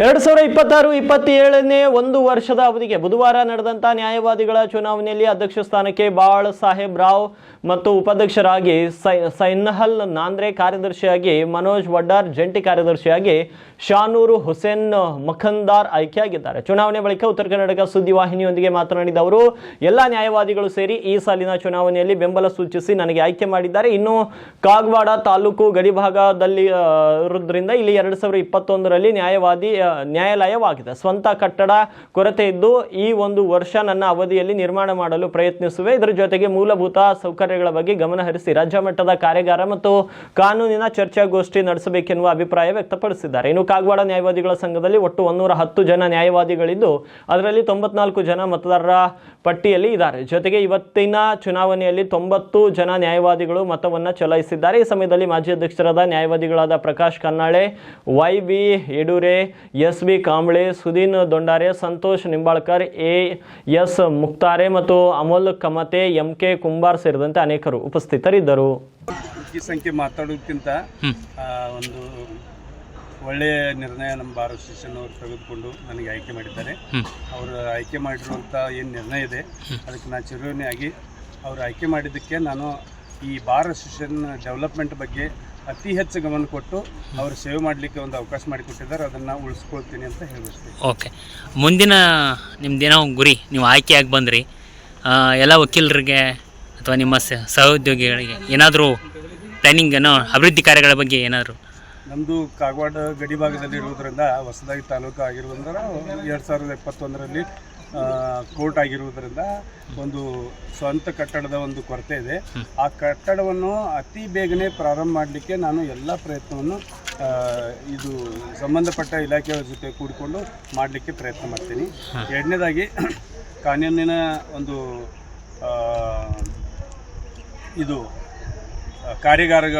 2026-27ನೇ ಒಂದು ವರ್ಷದ ಅವಧಿಗೆ ಬುಧವಾರ ನಡೆದಂತ ನ್ಯಾಯವಾದಿಗಳ ಚುನಾವಣೆಯಲ್ಲಿ ಅಧ್ಯಕ್ಷ ಸ್ಥಾನಕ್ಕೆ ಬಾಳ್ ಸಾಹೇಬ್ ರಾವ್ ಮತ್ತು ಉಪಾಧ್ಯಕ್ಷರಾಗಿ ಸೈನಹಲ್ ನಾಂದ್ರೆ, ಕಾರ್ಯದರ್ಶಿಯಾಗಿ ಮನೋಜ್ ವಡ್ಡಾರ್, ಜಂಟಿ ಕಾರ್ಯದರ್ಶಿಯಾಗಿ ಶಾನೂರ್ ಹುಸೇನ್ ಮಖಂದಾರ್ ಆಯ್ಕೆಯಾಗಿದ್ದಾರೆ. ಚುನಾವಣೆ ಬಳಿಕ ಉತ್ತರ ಕರ್ನಾಟಕ ಸುದ್ದಿವಾಹಿನಿಯೊಂದಿಗೆ ಮಾತನಾಡಿದ ಅವರು, ಎಲ್ಲ ನ್ಯಾಯವಾದಿಗಳು ಸೇರಿ ಈ ಸಾಲಿನ ಚುನಾವಣೆಯಲ್ಲಿ ಬೆಂಬಲ ಸೂಚಿಸಿ ನನಗೆ ಆಯ್ಕೆ ಮಾಡಿದ್ದಾರೆ. ಇನ್ನು ಕಾಗವಾಡ ತಾಲೂಕು ಗಡಿಭಾಗದಲ್ಲಿ ಇರುವುದರಿಂದ ಇಲ್ಲಿ 2021ರಲ್ಲಿ ನ್ಯಾಯಾಲಯವಾಗಿದೆ. ಸ್ವಂತ ಕಟ್ಟಡ ಕೊರತೆ ಇದ್ದು ಈ ಒಂದು ವರ್ಷ ನನ್ನ ಅವಧಿಯಲ್ಲಿ ನಿರ್ಮಾಣ ಮಾಡಲು ಪ್ರಯತ್ನಿಸುವೆ. ಇದರ ಜೊತೆಗೆ ಮೂಲಭೂತ ಸೌಕರ್ಯಗಳ ಬಗ್ಗೆ ಗಮನ ಹರಿಸಿ ರಾಜ್ಯ ಮಟ್ಟದ ಕಾರ್ಯಾಗಾರ ಮತ್ತು ಕಾನೂನಿನ ಚರ್ಚಾಗೋಷ್ಠಿ ನಡೆಸಬೇಕೆನ್ನುವ ಅಭಿಪ್ರಾಯ ವ್ಯಕ್ತಪಡಿಸಿದ್ದಾರೆ. ಇನ್ನು ಕಾಗವಾಡ ನ್ಯಾಯವಾದಿಗಳ ಸಂಘದಲ್ಲಿ ಒಟ್ಟು 110 ಜನ ನ್ಯಾಯವಾದಿಗಳಿದ್ದು ಅದರಲ್ಲಿ 94 ಜನ ಮತದಾರರ ಪಟ್ಟಿಯಲ್ಲಿ ಇದ್ದಾರೆ. ಜೊತೆಗೆ ಇವತ್ತಿನ ಚುನಾವಣೆಯಲ್ಲಿ 90 ಜನ ನ್ಯಾಯವಾದಿಗಳು ಮತವನ್ನು ಚಲಾಯಿಸಿದ್ದಾರೆ. ಈ ಸಮಯದಲ್ಲಿ ಮಾಜಿ ಅಧ್ಯಕ್ಷರಾದ ನ್ಯಾಯವಾದಿಗಳಾದ Prakash Kannale, YB ಯಡೂರೆ, SB Kamble, Sudin ದೊಂಡಾರೆ, Santosh Nimbalkar, AS ಮುಕ್ತಾರೆ ಮತ್ತು ಅಮೋಲ್ ಕಮತೆ, MK ಕುಂಬಾರ್ ಸೇರಿದಂತೆ ಅನೇಕರು ಉಪಸ್ಥಿತರಿದ್ದರು. ಈ ಸಂಖ್ಯೆ ಮಾತಾಡೋದಕ್ಕಿಂತ ಒಂದು ಒಳ್ಳೆಯ ನಿರ್ಣಯ ನಮ್ಮ ಬಾರ್ ಅಸೋಸಿಯೇಷನ್ ಅವರು ತೆಗೆದುಕೊಂಡು ನನಗೆ ಆಯ್ಕೆ ಮಾಡಿದ್ದಾರೆ. ಅವರು ಆಯ್ಕೆ ಮಾಡಿರುವಂಥ ಏನು ನಿರ್ಣಯ ಇದೆ ಅದಕ್ಕೆ ನಾನು ಚಿರಋಣಿಯಾಗಿ ಅವರು ಆಯ್ಕೆ ಮಾಡಿದ್ದಕ್ಕೆ ನಾನು ಈ ಬಾರ್ ಅಸೋಸಿಯೇಷನ್ ಡೆವಲಪ್ಮೆಂಟ್ ಬಗ್ಗೆ ಅತಿ ಹೆಚ್ಚು ಗಮನ ಕೊಟ್ಟು ಅವರು ಸೇವೆ ಮಾಡಲಿಕ್ಕೆ ಒಂದು ಅವಕಾಶ ಮಾಡಿಕೊಟ್ಟಿದ್ದಾರೆ. ಅದನ್ನು ಉಳಿಸ್ಕೊಳ್ತೀನಿ ಅಂತ ಹೇಳ್ಬಿಡ್ತೀನಿ. ಓಕೆ, ಮುಂದಿನ ನಿಮ್ದೇನೋ ಗುರಿ, ನೀವು ಆಯ್ಕೆಯಾಗಿ ಬಂದ್ರಿ, ಎಲ್ಲ ವಕೀಲರಿಗೆ ಅಥವಾ ನಿಮ್ಮ ಸಹೋದ್ಯೋಗಿಗಳಿಗೆ ಏನಾದರೂ ಪ್ಲ್ಯಾನಿಂಗ್ ಏನೋ ಅಭಿವೃದ್ಧಿ ಕಾರ್ಯಗಳ ಬಗ್ಗೆ ಏನಾದರೂ? ನಮ್ಮದು ಕಾಗವಾಡ ಗಡಿ ಭಾಗದಲ್ಲಿ ಇರುವುದರಿಂದ ಹೊಸದಾಗಿ ತಾಲೂಕು ಆಗಿರುವುದರಿಂದ 2021ರಲ್ಲಿ ಕೋರ್ಟ್ ಆಗಿರುವುದರಿಂದ ಒಂದು ಸ್ವಂತ ಕಟ್ಟಡದ ಒಂದು ಕೊರತೆ ಇದೆ. ಆ ಕಟ್ಟಡವನ್ನು ಅತಿ ಬೇಗನೆ ಪ್ರಾರಂಭ ಮಾಡಲಿಕ್ಕೆ ನಾನು ಎಲ್ಲ ಪ್ರಯತ್ನವನ್ನು ಇದು ಸಂಬಂಧಪಟ್ಟ ಇಲಾಖೆಯ ಜೊತೆ ಕೂಡಿಕೊಂಡು ಮಾಡಲಿಕ್ಕೆ ಪ್ರಯತ್ನ ಮಾಡ್ತೀನಿ. ಎರಡನೇದಾಗಿ ಕಾನೂನಿನ ಒಂದು ಇದು ಕಾರ್ಯಾಗಾರಗಳು